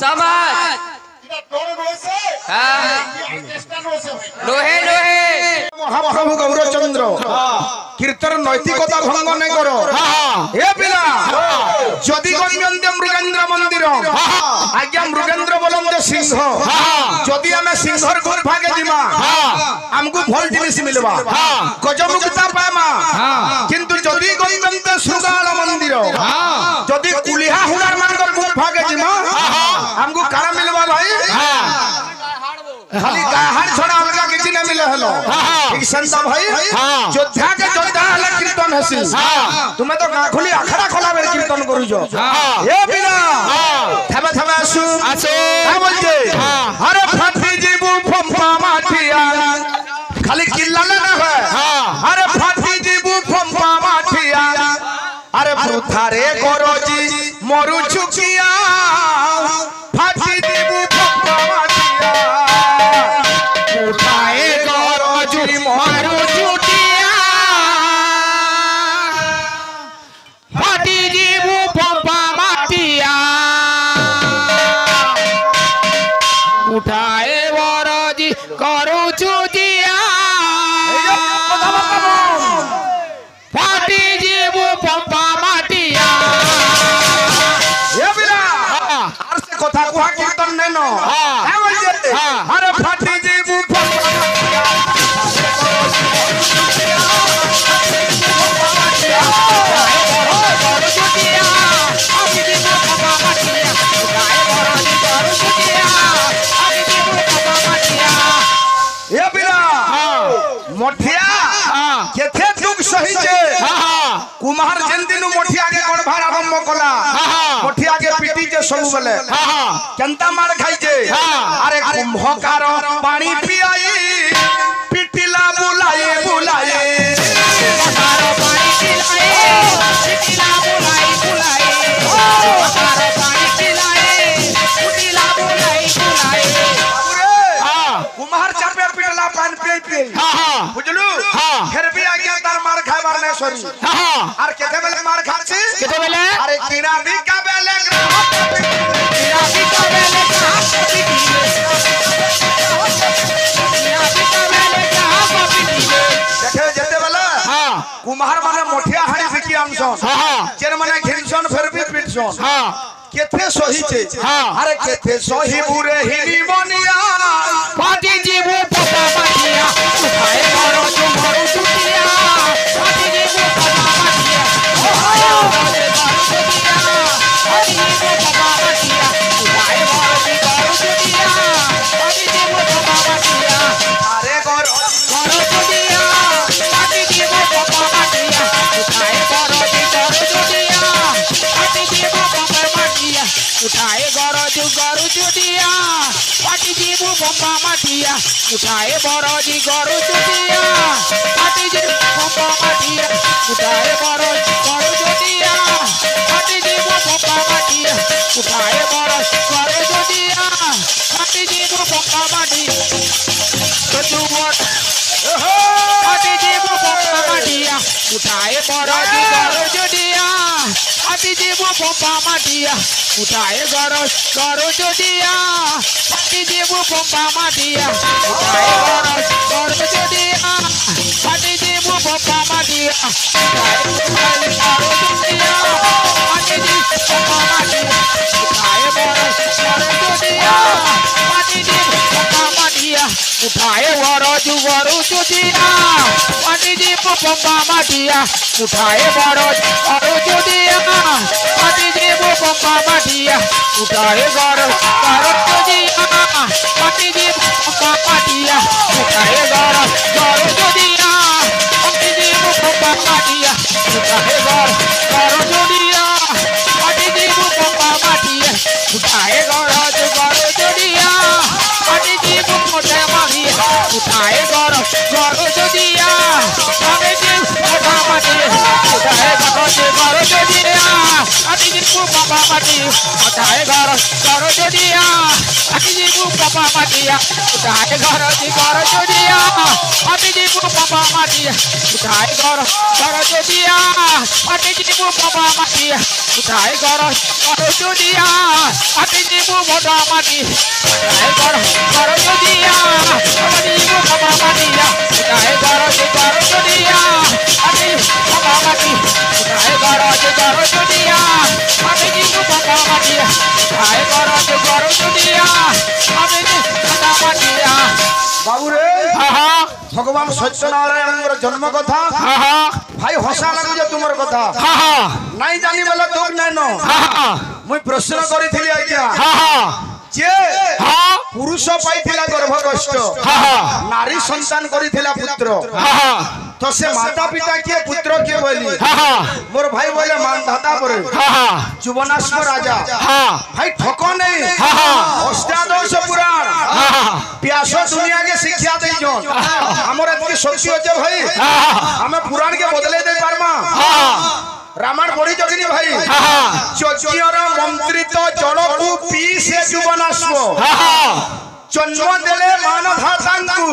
समाज लोहे लोहे महाप्रभु गौरचंद्र कीर्तन नैतिकता भंग नहीं करो हे पिला जदि गण्यन्ते मृगेन्द्र मंदिर आज्ञा मृगेन्द्र बोलंते सिंह जदि आमे सिंहर गुफा के जिमा हमको भल जिनिस मिलबा गजमुक्ता पामा किंतु जदि गण्यन्ते सुगाल मंदिर जदि कुलिहा हुनार मानकर गुफा के जिमा हमको कारा मिलबा भाई खाली गाहर छोड़ा अलगा किसी ने मिले हेलो एक संता भाई योद्धा के योद्धा हला कीर्तन हसी तुम्हें तो गाखुली अखड़ा खोला बेर कीर्तन करू जो ए बिना थबे थबे आसु का बोलजे अरे फाटी जीबू फंपा माठिया खाली किल्ला ना है अरे फाटी जीबू फंपा माठिया अरे भूथारे गरोजी मरु चुकिया फाटी जीबू फंपा माठिया उठाए गरोजी मरु चुकिया फाटी जीबू फंपा माठिया उठाए गरोजी करू चुकिया फाटी जीबू फंपा माठिया ये बिना आर से कथा कुहा कीर्तन नेनो है बोलजे अरे फाटी जीबू फंपा माठिया ये बिना मोठिया केथे दुख सही छे कुमार जेन दिनु मोठिया के गड़भार आरंभ कला मोठिया के पीटी जे सब बेले केनता मार खाई छे अरे कुंभकार पानी पियाई पिटिला बुलाए बुलाए कुंभकार पानी पिलाए पिटिला बुलाए बुलाए कुंभकार पानी पिलाए पिटिला बुलाए बुलाए कुमार चार पे पिटला पानी पिए पिए बुझलू फिर भी आ गया तार मार खाए मार नहीं सॉरी और केथे बेले मार खाची केते बेले अरे कीड़ा भी का बेले कीड़ा भी का बेले कहां पिटी कीड़ा भी का बेले कहां पिटी देखे जेते बेले कुमार माने मोठिया हाड़ी बिकी आमसन जेर माने घिनसन फिर भी पिटसन केथे सही छे अरे केथे सही बुरे हिनी बनिया फाटी जीबू फंपा माठिया उठाए गरो जो मरु चुकिया फाटी जीबू फंपा माठिया उठाए गरो चुकिया फाटी जीबू फंपा माठिया उठाए गरो चुकिया फाटी जीबू फंपा माठिया अरे गरो चुकिया फाटी जीबू फंपा माठिया उठाए गरो चुकिया फाटी जीबू फंपा माठिया उठाए गरो चुकिया फाटी जीबू फंपा माठिया उठाए बरोजी गरु चुटिया फाटी जीबू फंपा माठिया उठाए गरु चुटिया फाटी जीबू फंपा माठिया उठाए गरु चुटिया फाटी जीबू फंपा माठिया फाटी जीबू फंपा माठिया उठाए बरोजी गरु चुटिया फाटी जीबू फंपा माठिया उठाए गरु चुटिया फाटी जीबू फंपा माठिया उठाए गरु चुटिया फाटी जीबू फंपा माठिया उठाए गरु चुटिया फाटी जीबू फंपा माठिया उठाए गरु चुटिया फाटी जीबू फंपा माठिया उठाए गरु चुटिया फाटी जीबू फंपा माठिया उठाए गरु चुटिया फाटी जीबू फंपा माठिया उठाए गरु चुटिया फाटी जीबू फंपा माठिया उठाए गरु चुटिया फाटी जीबू फंपा माठिया उठाए गरु चुटिया फाटी जीबू फंपा माठिया उठाए गरु चुटिया फाटी जीबू फंपा माठिया उठाए गरु चुटिया फाटी जीबू फंपा माठिया उठाए गरु चुटिया फाटी जीबू फंपा माठिया उठाए गरु चुटिया फाटी जीबू फंपा बाबा माटिया उठाए घर जोड़िया अति जीव बाबा माटिया उठाए घर जोड़िया अति जीव बाबा माटिया उठाए घर जोड़िया अति जीव मोटा माटी उठाए घर जोड़िया अति जीव बाबा माटिया उठाए घर जोड़िया अति बाबा माटी उठाए घर जोड़िया अति जीव बाबा माटिया उठाए घर जोड़िया अति बाबा माटिया बाबू रे भगवान सत्यनारायण जन्म कथा भाई हसा लगुजे तुमर कथा नहीं जानी बोला दुख नहीं नो मुई प्रश्न करी आज्ञा जे पुरुष पाइथिला गर्भ कष्ट नारी संतान करिथिला पुत्र तो से माता पिता किए पुत्र किए बोली मोर भाई बोले मानधाता परे जुवनाश्व राजा भाई ठको नहीं अष्टादश पुराण प्यासो दुनिया के शिक्षा दे जोन हमर एतकी शक्ति होचे भाई हमें पुराण के बदले दे पारमा रामायण पढ़ी जगिनी भाई चौकियर मंत्रित जड़कू पी से जुवनाश्व जन्म देले मानधातांकु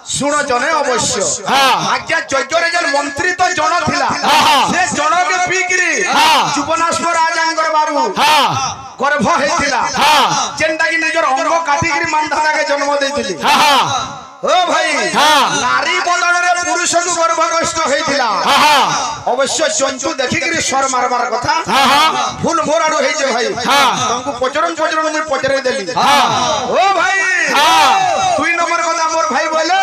सुन जने अवश्य आज्ञा यज्ञरे जन मंत्री तो जन थिला से जन के पीकरी जुवनाश्व राजांगर बाबू गर्भ हेतिला जेंटा कि निजर अंग काटिकरी मानधाता के जन्म देथिली ओ भाई नारी बदलरे पुरुष को गर्भ कष्ट हेतिला अवश्य जंतु देखिकरी स्वर मारबार कथा फूल मोर आडू हे जे भाई तुमको पचरन मैं पचरे देली ओ भाई 2 नंबर कथा मोर भाई बोले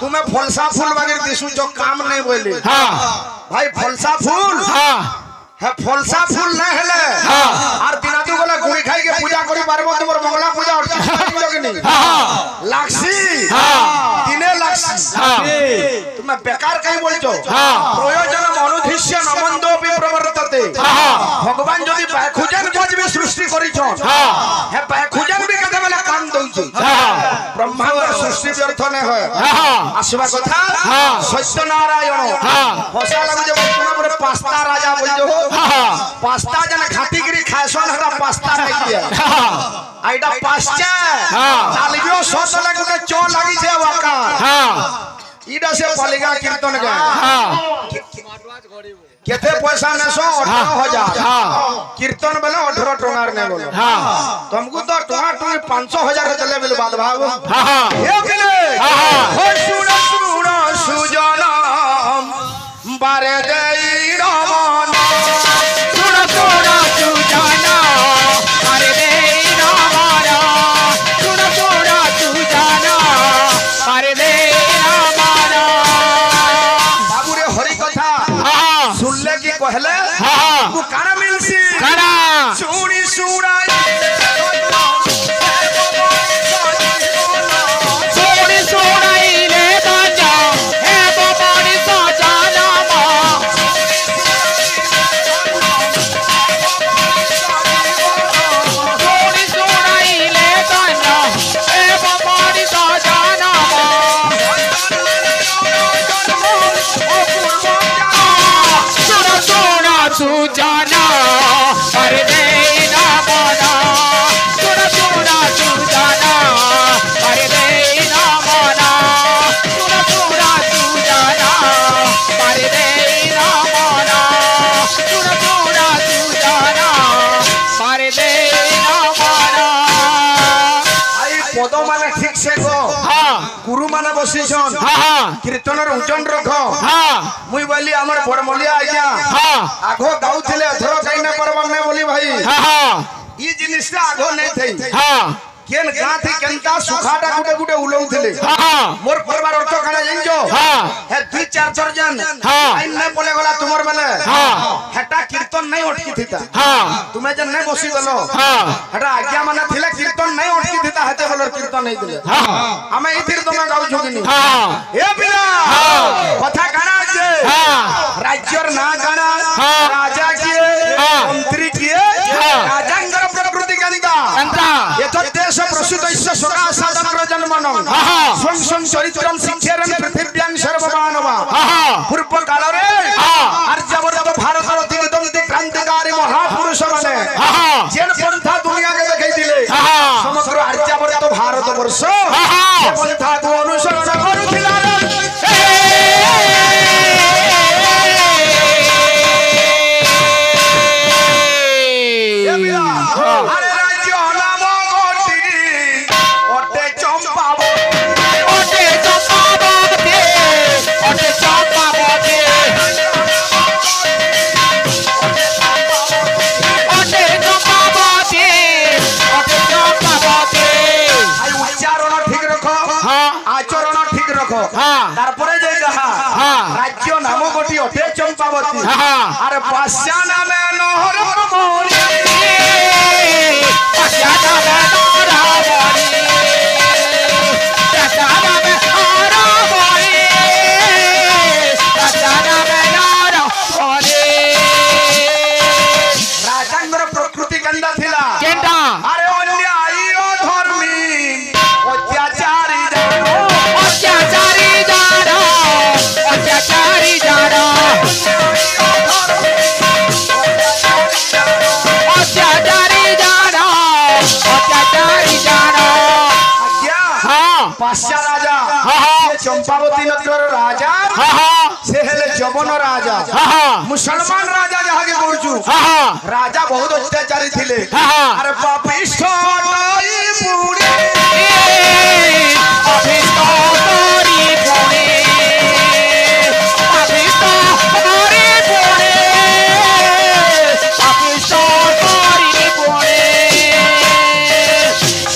तुम्हें फलसा फूल बागे दिसु जो काम नहीं बोले भाई फलसा फूल है फलसा फूल नहीं हेले आर दिना तू बोले गुड़ी खाई के पूजा करी पारबो तुमर मंगला पूजा और जगनी लाक्सी दिने लाक्सी तुम बेकार कहीं बोलछो प्रयोजन अनुधिष्य नमंदो भी प्रवर्तते भगवान जदी बैखुजन खोज भी सृष्टि करिछो हे बैखुजन भी कदे वाला काम दउछि ब्रह्मांड सृष्टि व्यर्थ ने होय आसवा कथा सत्यनारायण हसा लागु जे तुना बड़े पास्ता राजा बोलजो पास्ता जन खाटीगिरी खायसन हटा पास्ता नहीं किया आइडा पास्ता चालियो सस लागुटे चो लागि छे वाका इडा से पलिगा कीर्तन गा केते पैसा नेसो 18000 कीर्तन बेले 18 टंगार ने बोलो तुमको तो टंगा टुई 500,000 चले बेले बाद भाव हे बिले हो सुन सुजना बारे देई रमन सुन सुजाना अरे दे रामारा सुन सुजाना अरे दे रामारा बाबू रे हरि कथा सुनले की कहले तू काना मिलसी काना सुनी सुनाई ले बाजा हे बाबानी सजाना सुजाना अरे देना माना सुना सुजाना अरे देना माना सुना सुजाना अरे देना माना सुना सुजाना अरे देना माना आई पद माने ठीक से गो गुरु माने बसिछन कीर्तनर उजन रखो मुई बोली हमर बड़मलिया आज्ञा आगो गाउथिले अथरो कइना परबा ने बोली भाई ई जिनिस आगो नहीं थई केन गा थी केनता सुखाटा गुटे गुटे उलौथिले मोर परिवार अर्थ काना जइजो हे 2-4 जन आइन ने बोले गला तुमर माने हेटा कीर्तन नहीं अटकी थिता तुमे जन नहीं बसी गलो हेटा आज्ञा माने थिले कीर्तन नहीं अटकी थिता हेते बोलर कीर्तन नहीं दिले हमें ई तीर तुमे गाउ जोगिनी ए बिना कथा काना जे राज्यर ना काना राजा किए मंत्री किए राजांगर प्रकृति गंगा ये तो देश प्रसूत इस्य सका साधन जन्मनं स्वं स्वं चरित्रं शिक्षेरन पृथिव्यां सर्वमानवा पूर्व काल रे आर्यवर्त भारत दिगदंती क्रांतिकारी महापुरुष माने जेन पंथा दुनिया के देखै दिले समग्र आर्य আরে রাজ্য নাম গটি ওটে চম্পাবতী ওটে চম্পাবতী ওটে চম্পাবতী ওটে চম্পাবতী ওটে চম্পাবতী আই উচ্চারণ ঠিক রাখো হ্যাঁ আচরণ ঠিক রাখো হ্যাঁ তারপরে যাই গাহা হ্যাঁ রাজ্য নাম গটি ওটে চম্পাবতী হ্যাঁ আর পাশা নামে নহর মরি রাজাঙ্গর প্রকৃতি কেন্দা থিলা কেন্টা আরে অন্যায়ী ও ধর্মী অত্যাচারী জানো অত্যাচারী জানো অত্যাচারী জানো অত্যাচারী জানো অত্যাচারী জানো আজ্ঞা হ্যাঁ পাশা রাজা হ্যাঁ সে চম্পাবতী নগর রাজা হ্যাঁ সে হেলে যবন রাজা হ্যাঁ মুসলমান রাজা যাহাকে করছু হ্যাঁ রাজা বহুত অত্যাচারী ছিলে হ্যাঁ আরে পাপিষ্ঠ নই পুরি অভিষ্ট করি পড়ে অভিষ্ট করি পড়ে অভিষ্ট করি পড়ে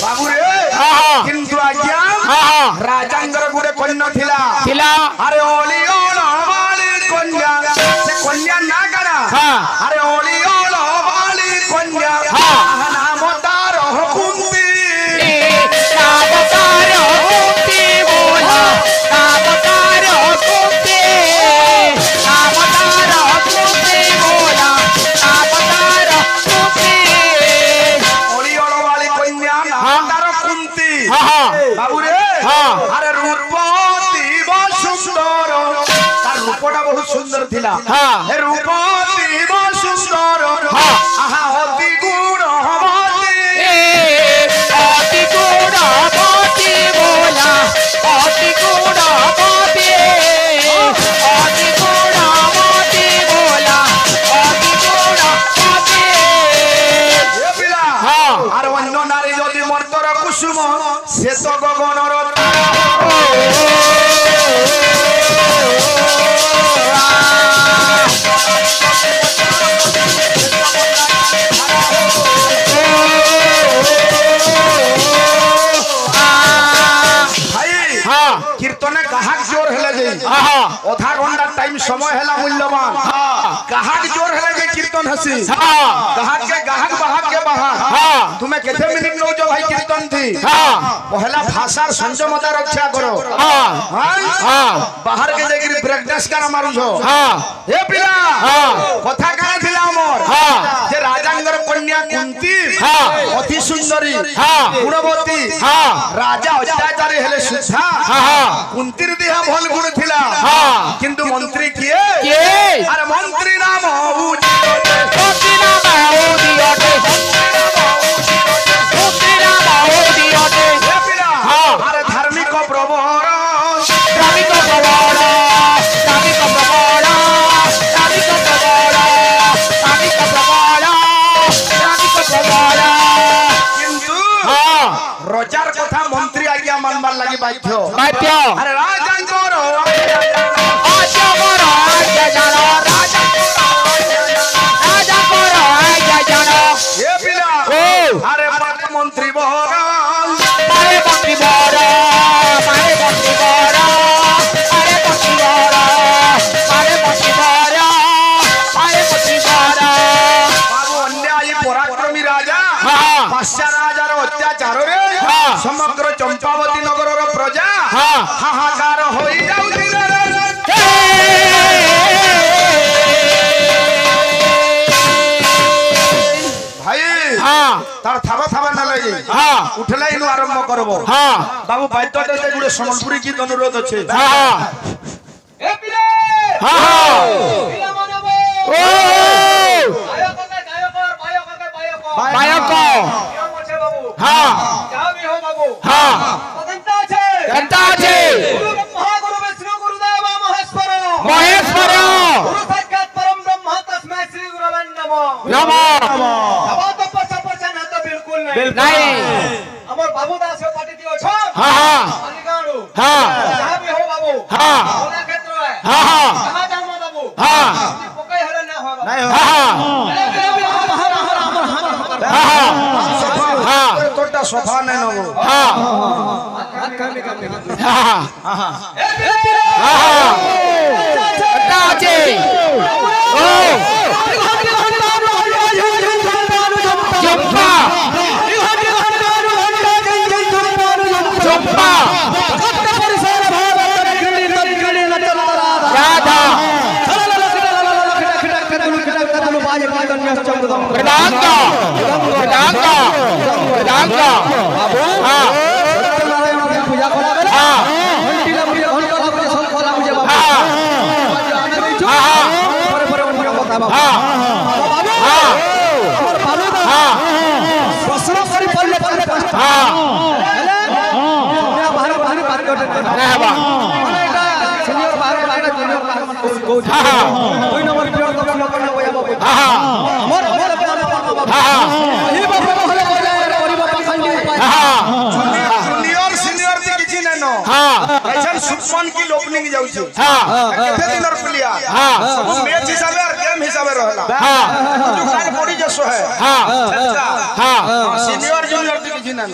বাবুরে হ্যাঁ কিন্তু আজ্ঞা হ্যাঁ রাজাঙ্গর গুড়ে কন্যা থিলা ଥିଲା আরে অলি বালি কন্যা সে কন্যা না গানা হ্যাঁ আরে অলি বালি কন্যা হ্যাঁ। নাম তার কুন্তি নামকার কুন্তি বলা নামকার কুন্তি নামকার কুন্তি বলা নামকার কুন্তি অলি বালি কন্যা নাম হ্যাঁ। তার কুন্তি হ্যাঁ বাবুরে হ্যাঁ। আরে রূপবতী বহু সুন্দর তার রূপটা বহু সুন্দর থিলা হ্যাঁ। এ রূপবতী বহু সুন্দর হ্যাঁ। আহা অতি গুণবতী অতি গুণবতী বলা অতি গুণবতী অতি গুণবতী বলা অতি গুণবতী এ পিলা হ্যাঁ। আর অন্য নারী যদি মর্তর কুসুম সে তো গগনর তারা। ভাই হ্যাঁ কীর্তনে কাহাক জোর হেলে যাই হ্যাঁ অধা ঘন্টার টাইম সময় হেলা মূল্যবান কাহাক জোর হেলে যে কীর্তন হাসি হ্যাঁ কাহাকে গাহাক বাহাকে বাহাক হ্যাঁ তুমি কেতে মিনিট নৌছ ভাই কীর্তন থি হ্যাঁ পহলা ভাষার সংযমতা রক্ষা করো হ্যাঁ হ্যাঁ হ্যাঁ বাহার কে যাই ব্রেক ডান্স কারা মারুছ হ্যাঁ এ পিলা হ্যাঁ কথা কানা থিলা আমর হ্যাঁ যে রাজাঙ্গর কন্যা কুন্তি হ্যাঁ অতি সুন্দরী হ্যাঁ গুণবতী হ্যাঁ রাজা অত্যাচারী হেলে সুধা হ্যাঁ কুন্তির দেহা ভাল গুণ থিলা হ্যাঁ কিন্তু মন্ত্রী কিয়ে কে আরে মন্ত্রী নাম সত্যি না বাউদি অটে সত্যি না বাউদি অটে হ্যাঁ। আরে ধার্মিক প্রবর ধার্মিক প্রবল ধার্মিক প্রবল ধার্মিক প্রবল ধার্মিক প্রবল ধার্মিক প্রবল কিন্তু হ্যাঁ রজার কথা মন্ত্রী আজ্ঞা মানবার লাগি বাধ্য বাধ্য আরে রাজাঙ্কর আজ্ঞা করো আজ্ঞা জানো রাজা রাজা করো আজ্ঞা জানো এ পিলা ও আরে মন্ত্রী বহর পারে মন্ত্রী বড় পারে মন্ত্রী বড় পারে মন্ত্রী বড় পারে মন্ত্রী বড় পারে মন্ত্রী বড় বাবু অন্যায়ী পরাক্রমী রাজা হ্যাঁ। পাশা রাজার অত্যাচারে হ্যাঁ। সমগ্র চম্পাবতী নগরর প্রজা হ্যাঁ। হাহাকার হয়ে যাউছিল ভাই হ্যাঁ তার থাবা থাবা না লাগে হ্যাঁ উঠলে ইনু আরম্ভ করব হ্যাঁ বাবু বাদ্যতে গুড়ে সম্বলপুরী গীত অনুরোধ আছে হ্যাঁ এ পিলে হ্যাঁ পিলা মানব ও বায়ককে গায়কর বায়ককে বায়ক বায়ক নিয়ম আছে বাবু হ্যাঁ যাও বিহো বাবু হ্যাঁ কথা আছে কেনটা আছে গুরু ব্রহ্মা গুরু বিষ্ণু গুরুদেব মহেশ্বর মহেশ্বর গুরু সাক্ষাৎ পরম ব্রহ্ম তস্मै শ্রী গুরবে নমঃ নমঃ নমো তপস্য পর্চনা नहीं আমার বাবু দাস পার্টি দিও ছ हाँ हाँ মালিকাড়ু हाँ যাহা বি হো বাবু हाँ ওনা ক্ষেত্র হয় हाँ हाँ যাহা জানো বাবু हाँ পকাই হলে না হয় বাবু हाँ हाँ हाँ তোরটা সোফা নেই নব हाँ हाँ हाँ এটা আছে ও চম্পা চম্পা রাধা Vedanta Vedanta Vedanta हाँ हाँ জুনিয়র সিনিয়র তে কিছু নাই ন এজন সুপমান কি ওপেনিং যাউছে কেতে দিনর প্লেয়ার সব ম্যাচ হিসাবে আর গেম হিসাবে রহলা जो काल पड़ी जसो है सीनियर जूनियर তে কিছু নাই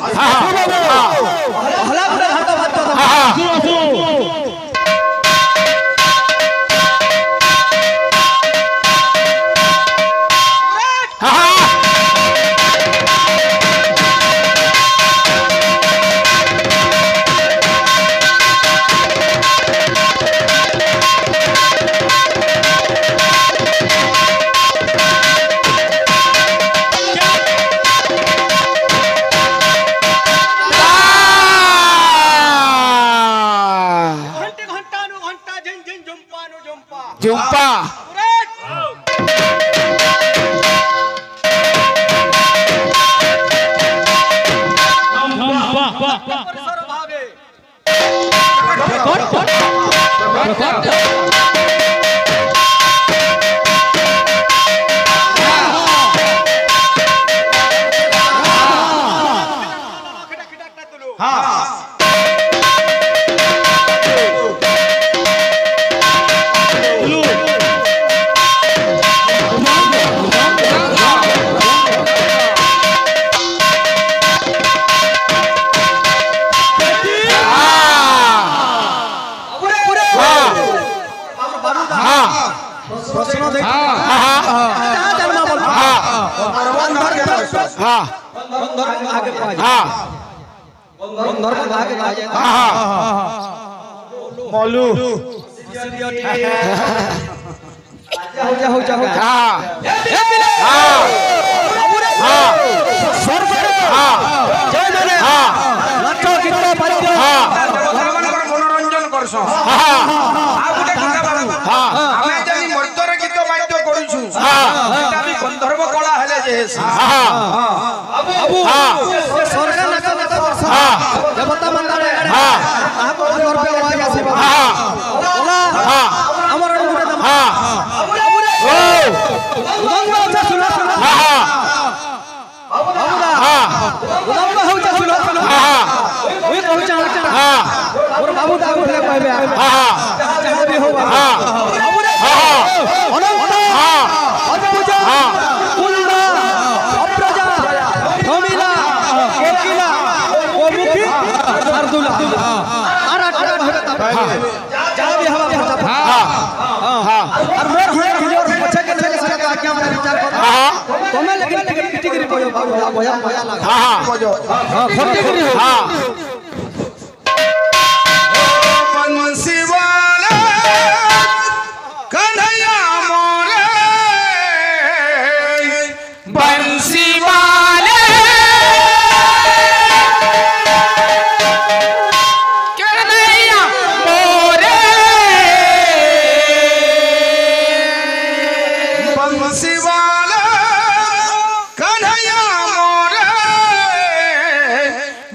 Jumpa मोलू मनोरंजन करस मर्दर गीत बाध्य करूछु गंधर्व कला हेले जे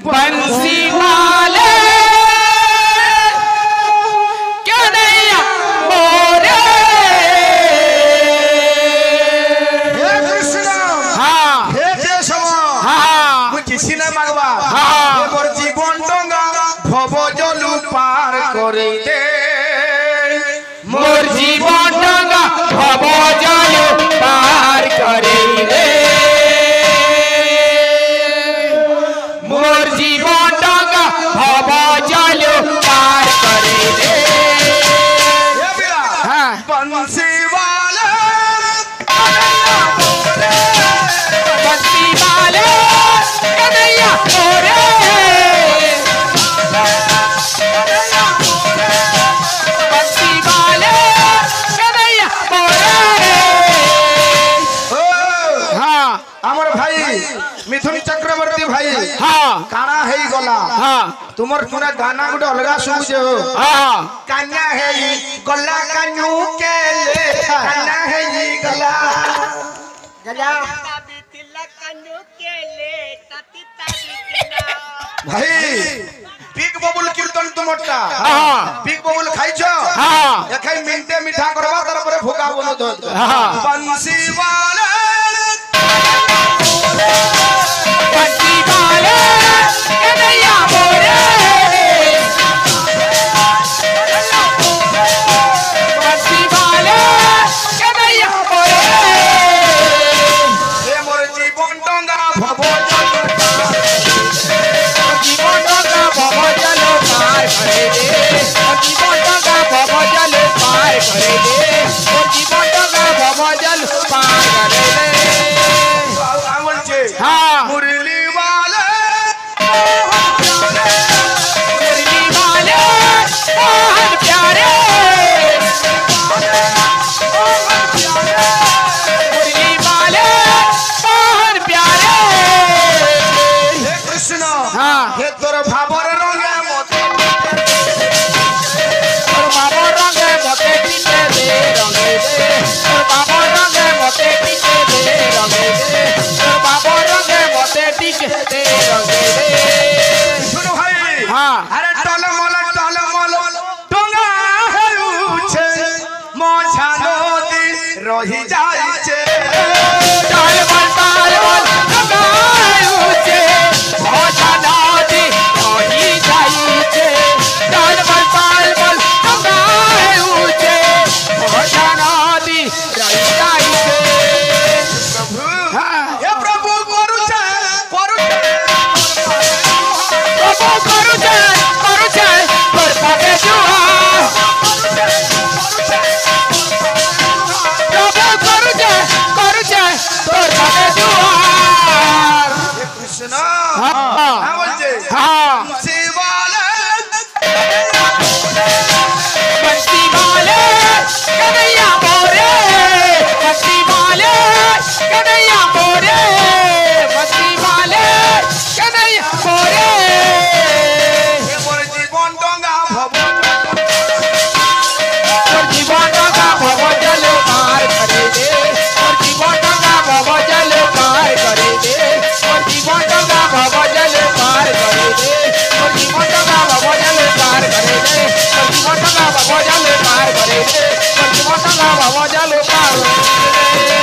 बंसी किसी ने मांगवा हाँ। ये मोर जीवन डोंगा भव जलु पार करे दे मोर जीवन डंगा भव जल पार करे रे मोर जीवन डंगा भव जल पार करे रे ये बिरा हाँ। बंसी वाले बंसी वाले कन्हैया मोरे बंसी वाले कन्हैया मोरे हाँ हमर भाई मिथुन चक्रवर्ती भाई हाँ काना है गला हाँ तुमर पूरा गाना गुटे अलगा सुबुझ हाँ कान्या है गला कान्यू के ले कान्या है गला गला भाई बिग बबुल कीर्तन तुमरटा हाँ बिग बबुल खाइछो हाँ एखाई मिनटे मिठा करबा तार परे भोका बनो दो हाँ। बंसी वाले बंसी वाले कन्हैया मोरे बंसी वाले कन्हैया मोरे ए मोर जीवन डोंगा भव जीवन डंगा भव जल पार करे रे जीवन डंगा भव जल पार करे रे जीवन डंगा भव जल पार करे रे आवन छे हाँ मुरली वाले मुरली वाले मोहन प्यारे मुरली वाले मोहन प्यारे हे कृष्ण हाँ हे तोर भावर रंगे मते और बाबा रंगे मते टीके दे रंगे दे और बाबा रंगे मते टीके दे रंगे दे और बाबा रंगे मते टीके दे रंगे दे सुनो भाई हाँ अरे टलमल डोंगा हेउछे मोछा नदी रही जाइछे ताल बल लगाए उचे मोछा नदी रही जाइछे ताल बल लगाए उचे मोछा नदी रही जाइछे हाँ हे प्रभु करूछे प्रभु करुछे तोर पाके जुआ प्रभु करुछे तोर पाके जुआ हे कृष्ण हाँ आवन छे हाँ बंसी वाले बंसी वाले कन्हैया मोरे बंसी वाले कन्हैया मोरे बंसी वाले कन्हैया मोरे हे मोर जीवन डोंगा भव और जीवन डंगा भव जल पार करे दे और जीवन डंगा भव जल पार करे दे और जीवन डंगा भव जल पार करे दे और जीवन डंगा भव जल पार करे दे और जीवन डंगा भव जल पार करे दे और जीवन डंगा भव जल पार करे दे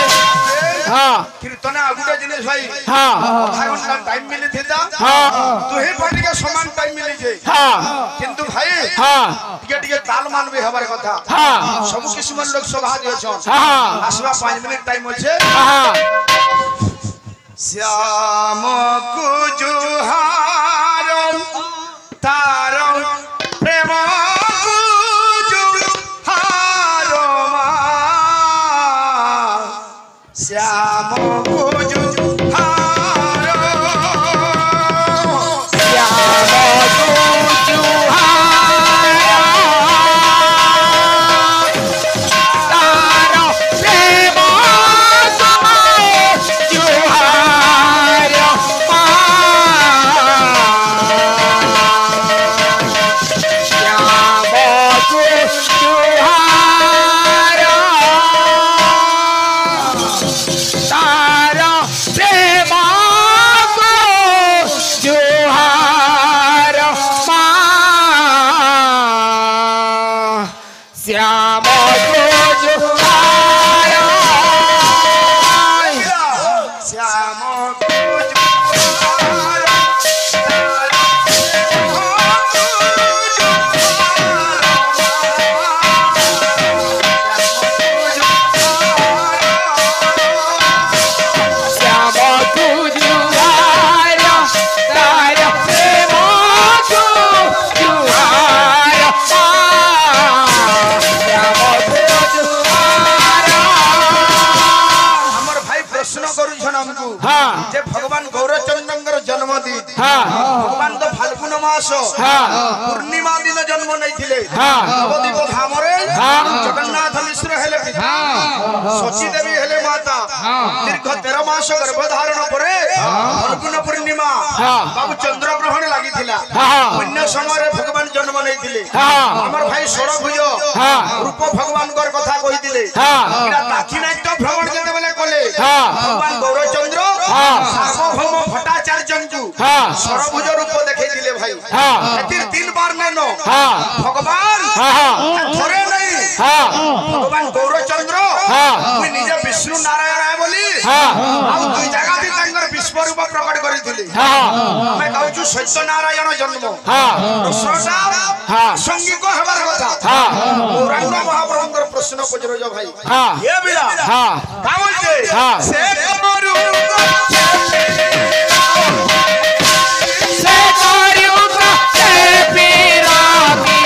हाँ कीर्तन आगुटे जिनिस भाई हाँ भाई घंटा टाइम मिली थेता हाँ दुहे पार्टी के समान टाइम मिली जे हाँ किंतु भाई हाँ टिके ताल मान भी हमारे कथा हाँ सब किस्म लोग सभा दियो छन हाँ आसवा 5 मिनट टाइम होछे हाँ श्याम कुजुहार तार प्रेम कुजुहार श्याम कुजुहार श्याम कुजुहार तारो प्रेम समाए जुहार दिन हाँ भगवान तो फाल्गुन मास हाँ पूर्णिमा दिन जन्म नहीं थिले हाँ नवद्वीप धामरे हाँ जगन्नाथ मिश्र हेले पिता शची देवी हेले माता दीर्घ 13 मास गर्भ धारण करे फाल्गुन पूर्णिमा बाबू चंद्र ग्रहण लागि थिला अन्य समय भगवान जन्म नहीं थिले हमर भाई षोड़भुज रूप भगवान कर कथा कहि दिले इरा दाक्षिणात्य भ्रमण जते बेले कले भगवान गौरचंद्र सार्वभौम भट्टाचार्यजू षोड़भुज रूप देखै दिले भाई एतिर 3 बार नेनो भगवान थोरे नहीं भगवान गौरचंद्र मुई निजे विष्णु नारायण है बोली आ दुई जगह भी तंगर विश्व रूप प्रकट करि दिले मैं कहू सत्य नारायण जन्म प्रश्नटा संगी को हबार कथा गौरांग महाप्रभुଙ୍କର प्रश्न पचरो जो भाई ये बिला का बोलते से कमरु से करियो का से पीरामी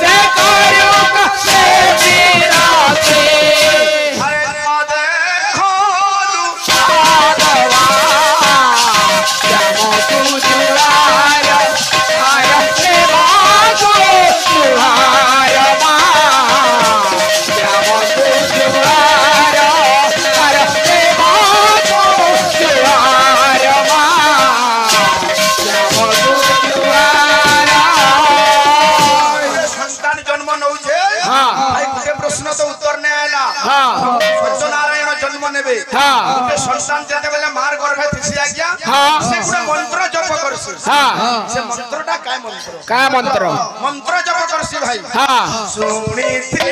से करियो का से पीरामी अरे ना देखो आगवा जमो तू जुराय आय से बाजो जुराय मा जमो तू जुराय आय से बाजो जुराय मा जमो तू जुराय संतान जन्म नौ छे भाई गुटे प्रश्न तो उत्तर ने आला सत्य नारायण जन्म नेबे गुटे संतान जते बेले मार गर्भे थिसी आज्ञा से गुटे मंत्र जप करसी से मंत्रटा काय मंत्र का मंत्र मंत्र जप करसी भाई हाँ सुनी थी